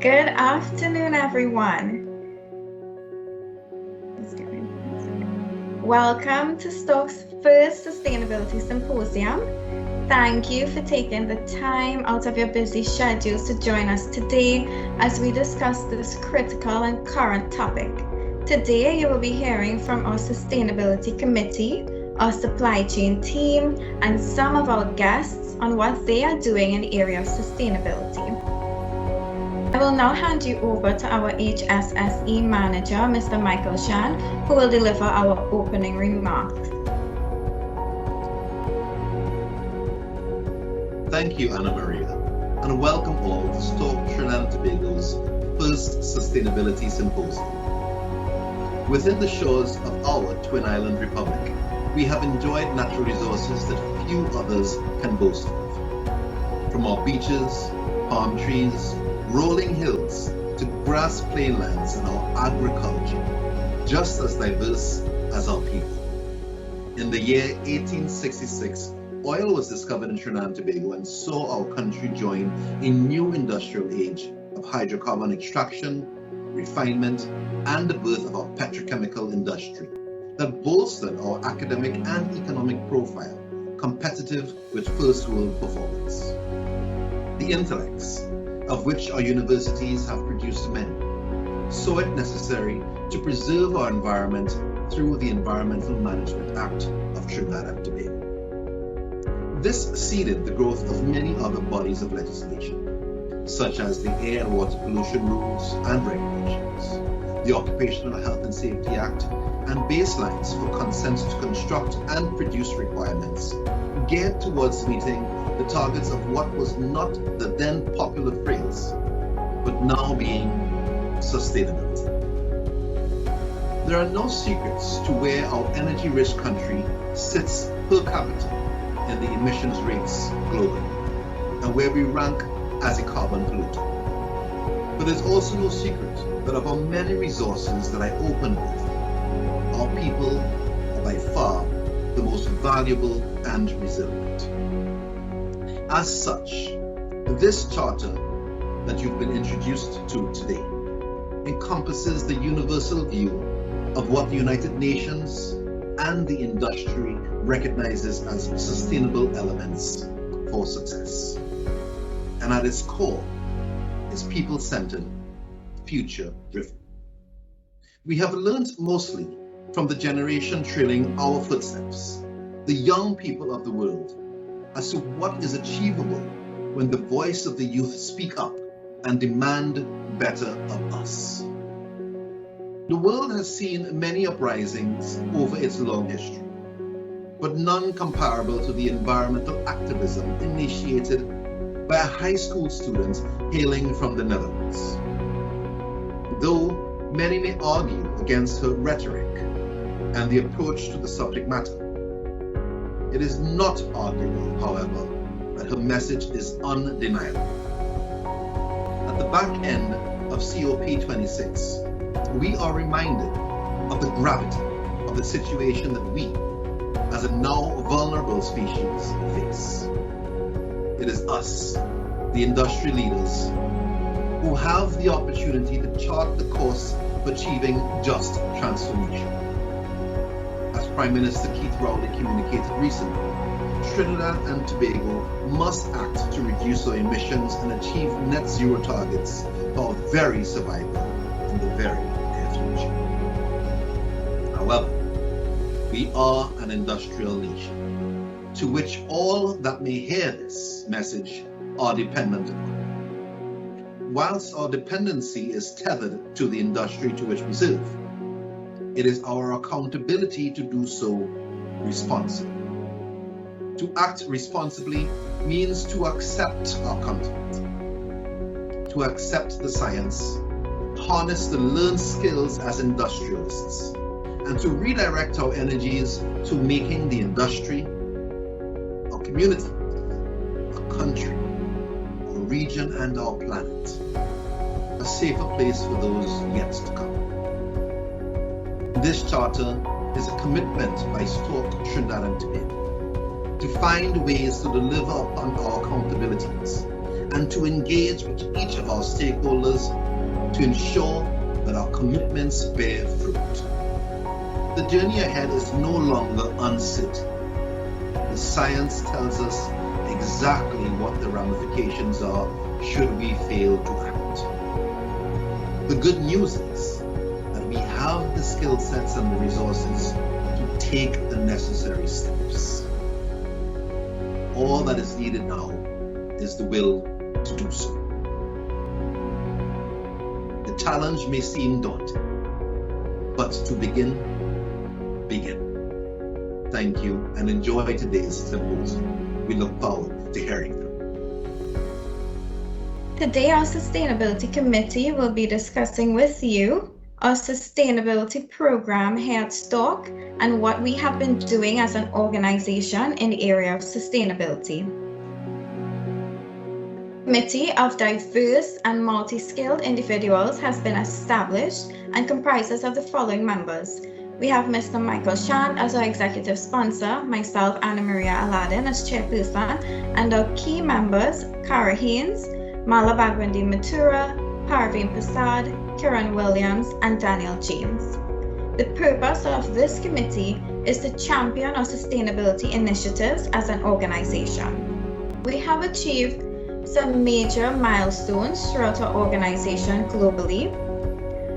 Good afternoon, everyone. Welcome to Stoke's first Sustainability Symposium. Thank you for taking the time out of your busy schedules to join us today as we discuss this critical and current topic. Today, you will be hearing from our Sustainability Committee, our supply chain team, and some of our guests on what they are doing in the area of sustainability. I will now hand you over to our HSSE manager, Mr. Michael Shan, who will deliver our opening remarks. Thank you, Anna Maria, and welcome all to Stoke Trinidad and Tobago's first Sustainability Symposium. Within the shores of our Twin Island Republic, we have enjoyed natural resources that few others can boast of. From our beaches, palm trees, rolling hills, to grass plainlands and our agriculture, just as diverse as our people. In the year 1866, oil was discovered in Trinidad and Tobago and saw our country join a new industrial age of hydrocarbon extraction, refinement, and the birth of our petrochemical industry that bolstered our academic and economic profile, competitive with first world performance. The intellects, of which our universities have produced many, saw it necessary to preserve our environment through the Environmental Management Act of Trinidad and Tobago. This seeded the growth of many other bodies of legislation, such as the Air and Water Pollution Rules and Regulations, the Occupational Health and Safety Act, and baselines for consent to construct and produce requirements geared towards meeting the targets of what was not the then popular phrase, but now being sustainability. There are no secrets to where our energy-rich country sits per capita in the emissions rates globally, and where we rank as a carbon polluter. But there's also no secret that of our many resources that I opened with, our people are by far the most valuable and resilient. As such, this charter that you've been introduced to today encompasses the universal view of what the United Nations and the industry recognizes as sustainable elements for success. And at its core is people-centered, future-driven. We have learned mostly from the generation trailing our footsteps, the young people of the world, as to what is achievable when the voice of the youth speak up and demand better of us. The world has seen many uprisings over its long history, but none comparable to the environmental activism initiated by a high school student hailing from the Netherlands. Though many may argue against her rhetoric and the approach to the subject matter, it is not arguable, however, that her message is undeniable. At the back end of COP26, we are reminded of the gravity of the situation that we, as a now vulnerable species, face. It is us, the industry leaders, who have the opportunity to chart the course of achieving just transformation. As Prime Minister Keith Rowley communicated recently, Trinidad and Tobago must act to reduce our emissions and achieve net zero targets for our very survival in the very near future. However, we are an industrial nation, to which all that may hear this message are dependent upon. Whilst our dependency is tethered to the industry to which we serve, it is our accountability to do so responsibly. To act responsibly means to accept our content, to accept the science, harness the learned skills as industrialists, and to redirect our energies to making the industry, our community, our country, our region, and our planet a safer place for those yet to come. This charter is a commitment by Stoke Trinidad and Tobago to find ways to deliver upon our accountabilities and to engage with each of our stakeholders to ensure that our commitments bear fruit. The journey ahead is no longer uncertain. The science tells us exactly what the ramifications are should we fail to act. The good news is that we have the skill sets and the resources to take the necessary steps. All that is needed now is the will to do so. The challenge may seem daunting, but to begin. Thank you and enjoy today's symposium. We look forward to hearing them. Today, our Sustainability Committee will be discussing with you our sustainability program here at STORC and what we have been doing as an organization in the area of sustainability. A committee of diverse and multi-skilled individuals has been established and comprises of the following members. We have Mr. Michael Shand as our executive sponsor, myself, Anna Maria Aladdin, as chairperson, and our key members, Kara Haynes, Mala Bagwandi Matura, Parveen Prasad, Kiran Williams, and Daniel James. The purpose of this committee is to champion our sustainability initiatives as an organization. We have achieved some major milestones throughout our organization globally.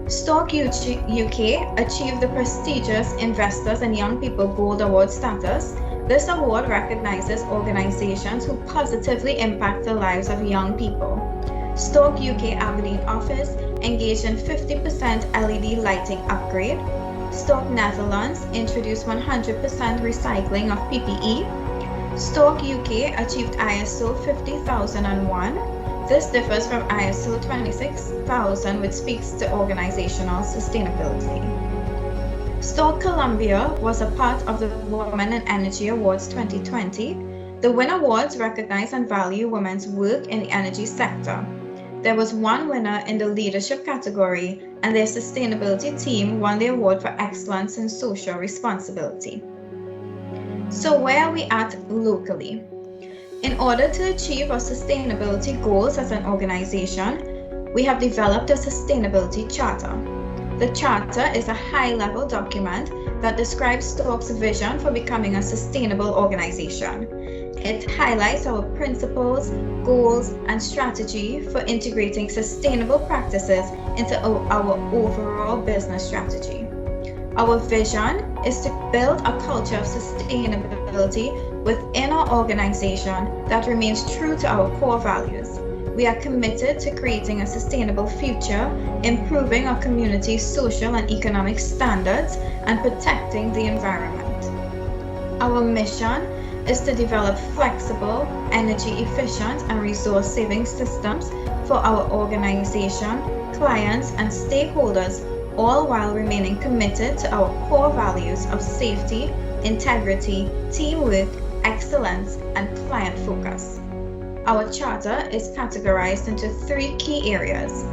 STORC UK achieved the prestigious Investors and Young People Gold Award status. This award recognizes organizations who positively impact the lives of young people. STORC UK Aberdeen office engaged in 50% LED lighting upgrade. STORC Netherlands introduced 100% recycling of PPE. STORC UK achieved ISO 50001. This differs from ISO 26000, which speaks to organizational sustainability. STORC Colombia was a part of the Women in Energy Awards 2020. The WIN Awards recognize and value women's work in the energy sector. There was one winner in the leadership category, and their sustainability team won the award for excellence in social responsibility. So where are we at locally? In order to achieve our sustainability goals as an organization, we have developed a sustainability charter. The charter is a high-level document that describes STORC's vision for becoming a sustainable organization. It highlights our principles, goals, and strategy for integrating sustainable practices into our overall business strategy. Our vision is to build a culture of sustainability within our organization that remains true to our core values. We are committed to creating a sustainable future, improving our community's social and economic standards, and protecting the environment. Our mission is to develop flexible, energy-efficient, and resource-saving systems for our organization, clients, and stakeholders, all while remaining committed to our core values of safety, integrity, teamwork, excellence, and client focus. Our charter is categorized into 3 key areas.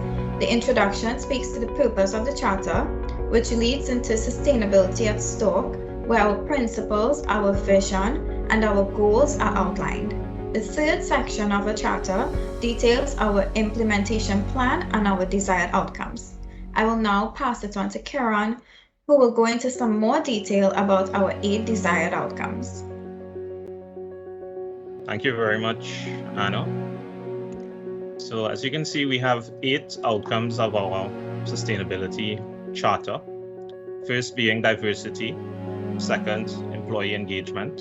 The introduction speaks to the purpose of the charter, which leads into sustainability at STORC, where our principles, our vision, and our goals are outlined. The 3rd section of the charter details our implementation plan and our desired outcomes. I will now pass it on to Kiran, who will go into some more detail about our 8 desired outcomes. Thank you very much, Anna. So as you can see, we have 8 outcomes of our sustainability charter. First being diversity, 2nd, employee engagement,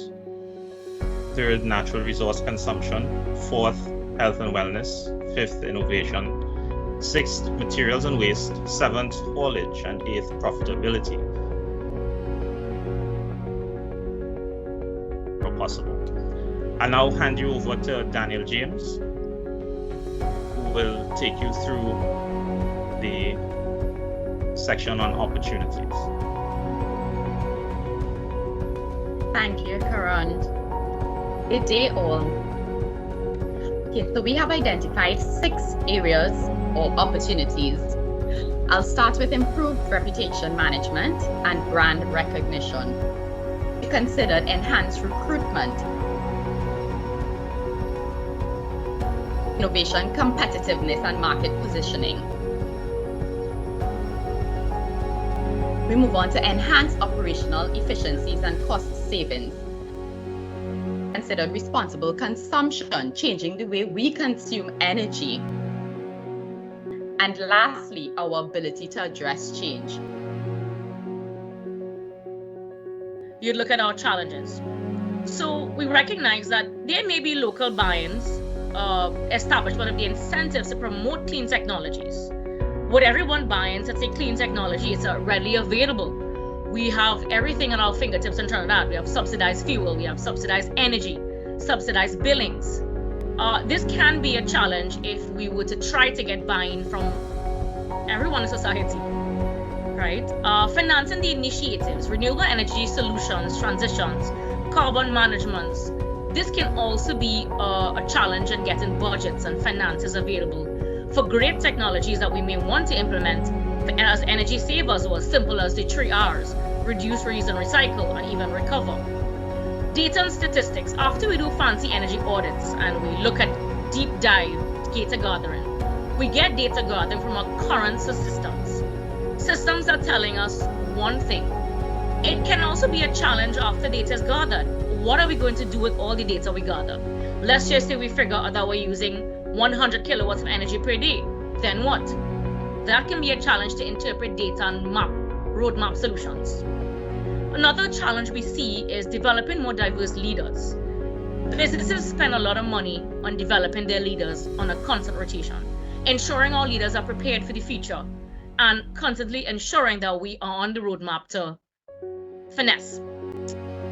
3rd, natural resource consumption, 4th, health and wellness, 5th, innovation, 6th, materials and waste, 7th, haulage, and 8th, profitability. Where possible. I'll now hand you over to Daniel James, who will take you through the section on opportunities. Thank you, Karan. Good day all. Okay, so we have identified 6 areas or opportunities. I'll start with improved reputation management and brand recognition. We considered enhanced recruitment, innovation, competitiveness, and market positioning. We move on to enhance operational efficiencies and cost savings. Consider responsible consumption, changing the way we consume energy. And lastly, our ability to address change. You look at our challenges. So we recognize that there may be local buy-ins, establishment of the incentives to promote clean technologies. Would everyone buy into say clean technology? It's readily available. We have everything at our fingertips in Trinidad. We have subsidized fuel, we have subsidized energy, subsidized billings. This can be a challenge if we were to try to get buy-in from everyone in society, right? Financing the initiatives, renewable energy solutions, transitions, carbon management. This can also be a challenge in getting budgets and finances available for great technologies that we may want to implement as energy savers, or as simple as the 3 R's: reduce, reuse, and recycle, and even recover. Data and statistics. After we do fancy energy audits and we look at deep dive data gathering, we get data gathering from our current systems. Systems are telling us one thing. It can also be a challenge after data is gathered. What are we going to do with all the data we gather? Let's just say we figure out that we're using 100 kilowatts of energy per day. Then what? That can be a challenge to interpret data and roadmap solutions. Another challenge we see is developing more diverse leaders. Businesses spend a lot of money on developing their leaders on a constant rotation, ensuring our leaders are prepared for the future, and constantly ensuring that we are on the roadmap to finesse.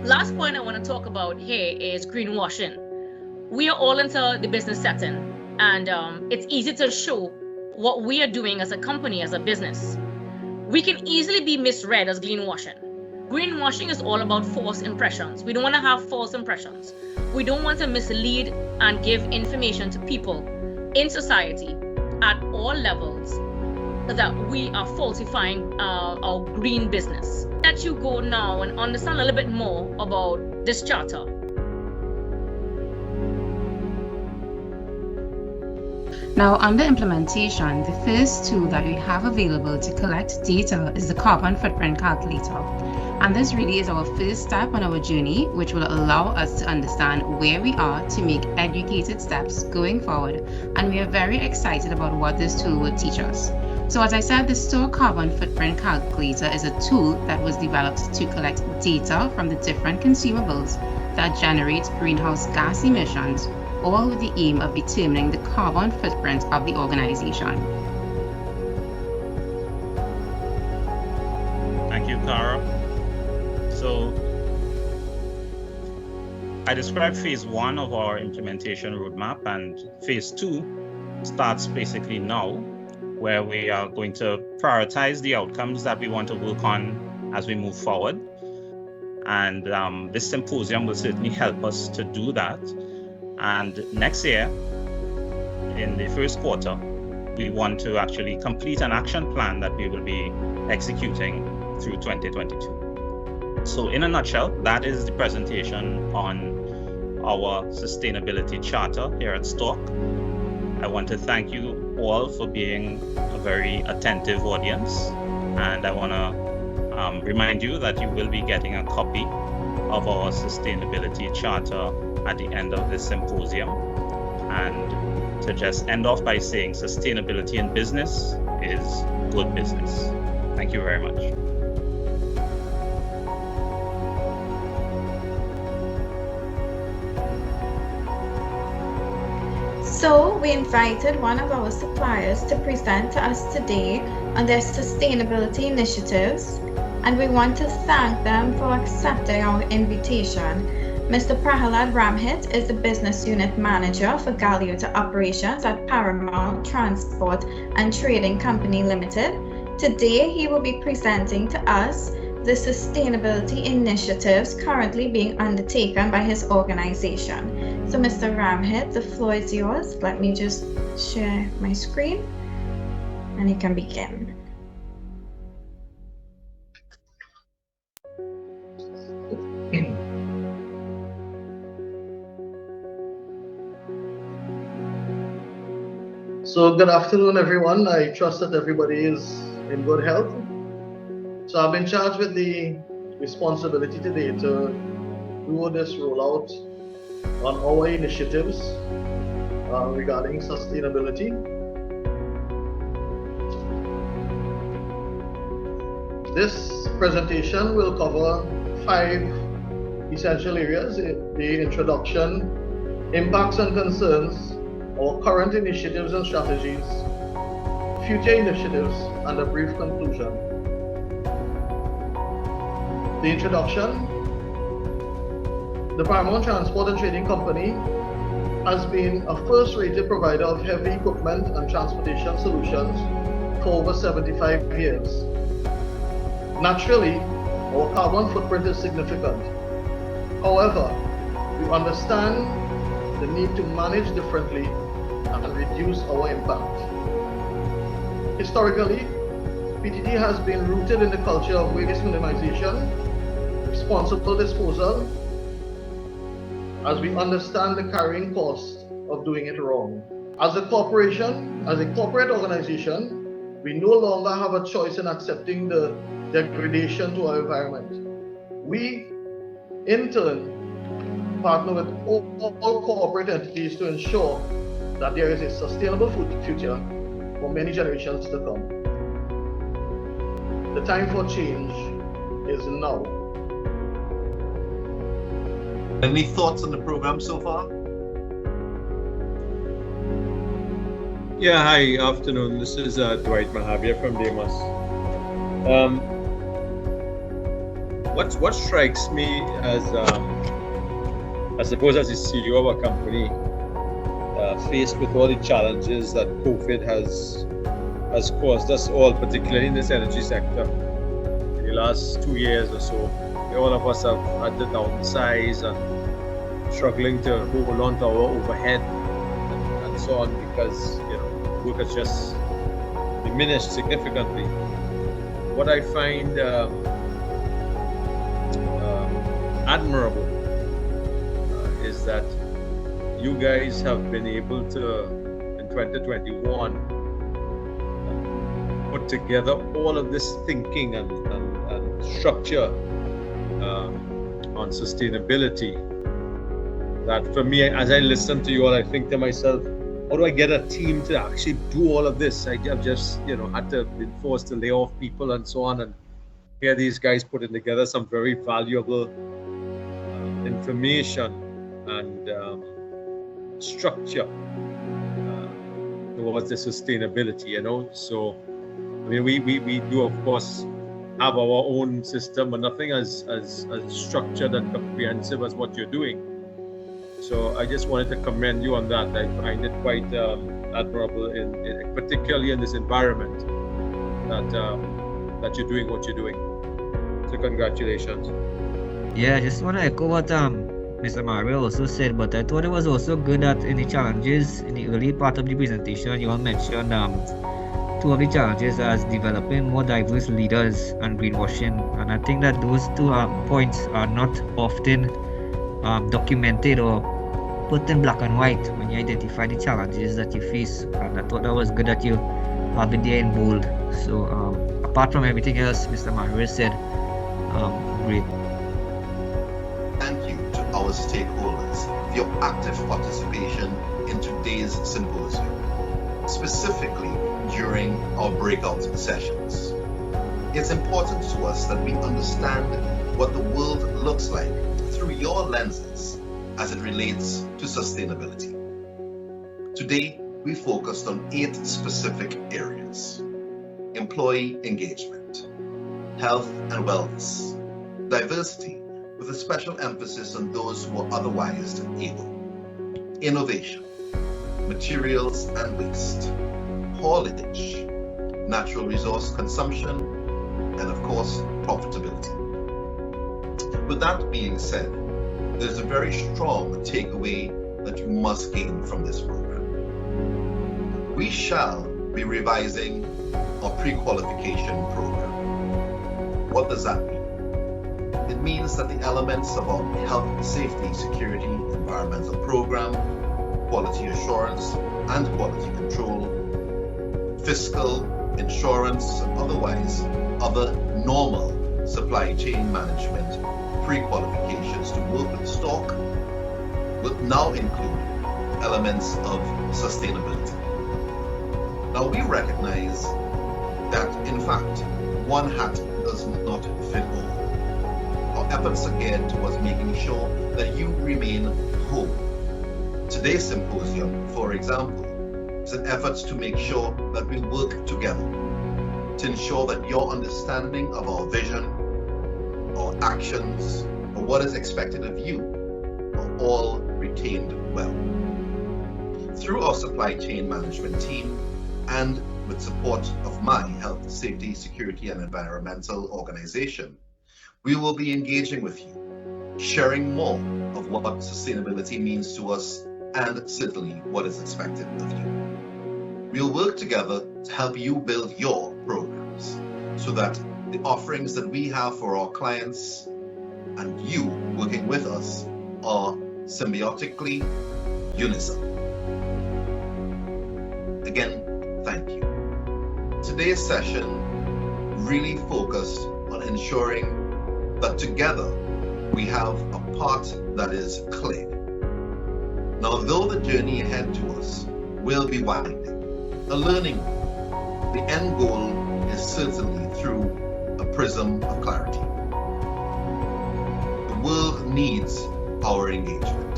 Last point I want to talk about here is greenwashing. We are all into the business setting, and it's easy to show what we are doing as a company, as a business. We can easily be misread as greenwashing. Greenwashing is all about false impressions. We don't want to have false impressions. We don't want to mislead and give information to people in society at all levels that we are falsifying our green business. Let you go now and understand a little bit more about this charter. Now, under implementation, the first tool that we have available to collect data is the carbon footprint calculator. And this really is our first step on our journey, which will allow us to understand where we are to make educated steps going forward. And we are very excited about what this tool will teach us. So as I said, the Store Carbon Footprint Calculator is a tool that was developed to collect data from the different consumables that generate greenhouse gas emissions, all with the aim of determining the carbon footprint of the organization. Thank you, Cara. So I described phase 1 of our implementation roadmap, and phase 2 starts basically now, where we are going to prioritize the outcomes that we want to work on as we move forward. And this symposium will certainly help us to do that. And next year, in the first quarter, we want to actually complete an action plan that we will be executing through 2022. So in a nutshell, that is the presentation on our sustainability charter here at Stork. I want to thank you all for being a very attentive audience. And I want to remind you that you will be getting a copy of our sustainability charter at the end of this symposium. And to just end off by saying sustainability in business is good business. Thank you very much. So we invited one of our suppliers to present to us today on their sustainability initiatives, and we want to thank them for accepting our invitation. Mr. Prahalad Ramhit is the Business Unit Manager for Galeota Operations at Paramount Transport and Trading Company Limited. Today, he will be presenting to us the sustainability initiatives currently being undertaken by his organization. So, Mr. Ramhit, the floor is yours. Let me just share my screen and you can begin. So good afternoon, everyone. I trust that everybody is in good health. So I've been charged with the responsibility today to do this rollout on our initiatives regarding sustainability. This presentation will cover 5 essential areas: the introduction, impacts and concerns, our current initiatives and strategies, future initiatives, and a brief conclusion. The introduction. The Paramount Transport and Trading Company has been a first-rated provider of heavy equipment and transportation solutions for over 75 years. Naturally, our carbon footprint is significant. However, we understand the need to manage differently and reduce our impact. Historically, PTT has been rooted in the culture of waste minimization, responsible disposal, as we understand the carrying cost of doing it wrong. As a corporation, as a corporate organization, we no longer have a choice in accepting the degradation to our environment. We, in turn, partner with all corporate entities to ensure that there is a sustainable future for many generations to come. The time for change is now. Any thoughts on the program so far? Yeah, hi, afternoon. This is Dwight Mahavir from Demas. What strikes me as, I suppose, as the CEO of a company, faced with all the challenges that COVID has caused us all, particularly in this energy sector, in the last 2 years or so, all of us have had to downsize and struggling to hold on to our overhead and so on, because work has just diminished significantly. What I find admirable is that you guys have been able to, in 2021, put together all of this thinking and structure on sustainability. That for me, as I listen to you all, I think to myself, how do I get a team to actually do all of this? I've just, had to been forced to lay off people and so on, and hear these guys putting together some very valuable information and structure towards the sustainability, So, I mean, we do, of course, have our own system, but nothing as structured and comprehensive as what you're doing. So I just wanted to commend you on that. I find it quite admirable, particularly in this environment, that you're doing what you're doing. So congratulations. Yeah, I just want to echo what Mr. Mario also said, but I thought it was also good that in the challenges in the early part of the presentation, you all mentioned 2 of the challenges as developing more diverse leaders and greenwashing. And I think that those 2 points are not often documented or put in black and white when you identify the challenges that you face. And I thought that was good that you have it there in bold. So apart from everything else Mr. Mario said, great. Thank you to our stakeholders for your active participation in today's symposium, specifically during our breakout sessions. It's important to us that we understand what the world looks like through your lenses as it relates to sustainability. Today, we focused on 8 specific areas: employee engagement, health and wellness, diversity with a special emphasis on those who are otherwise able, innovation, materials and waste, haulage, natural resource consumption, and of course, profitability. With that being said, there's a very strong takeaway that you must gain from this program. We shall be revising our pre-qualification program. What does that mean? It means that the elements of our health, safety, security, environmental program, quality assurance, and quality control fiscal, insurance, and otherwise other normal supply chain management pre-qualifications to work with stock will now include elements of sustainability. Now we recognize that in fact one hat does not fit all. Our efforts are geared towards making sure that you remain whole. Today's symposium, for example, is an effort to make sure that we work together to ensure that your understanding of our vision, our actions, or what is expected of you are all retained well. Through our supply chain management team and with support of my health, safety, security, and environmental organization, we will be engaging with you, sharing more of what sustainability means to us and certainly what is expected of you. We'll work together to help you build your programs so that the offerings that we have for our clients and you working with us are symbiotically unison. Again, thank you. Today's session really focused on ensuring that together we have a path that is clear. Now, though the journey ahead to us will be winding, a learning, the end goal is certainly through a prism of clarity. The world needs our engagement.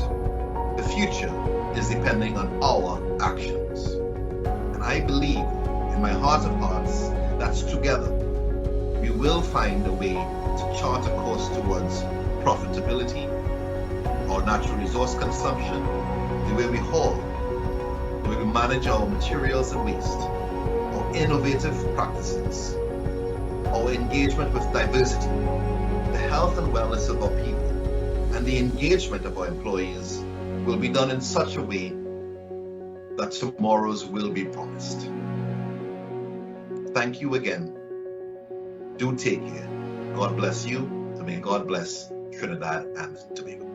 The future is depending on our actions. And I believe in my heart of hearts that together we will find a way to chart a course towards profitability, our natural resource consumption, the way we haul, the way we manage our materials and waste, our innovative practices, our engagement with diversity, the health and wellness of our people, and the engagement of our employees will be done in such a way that tomorrow's will be promised. Thank you again. Do take care. God bless you, and may God bless Trinidad and Tobago.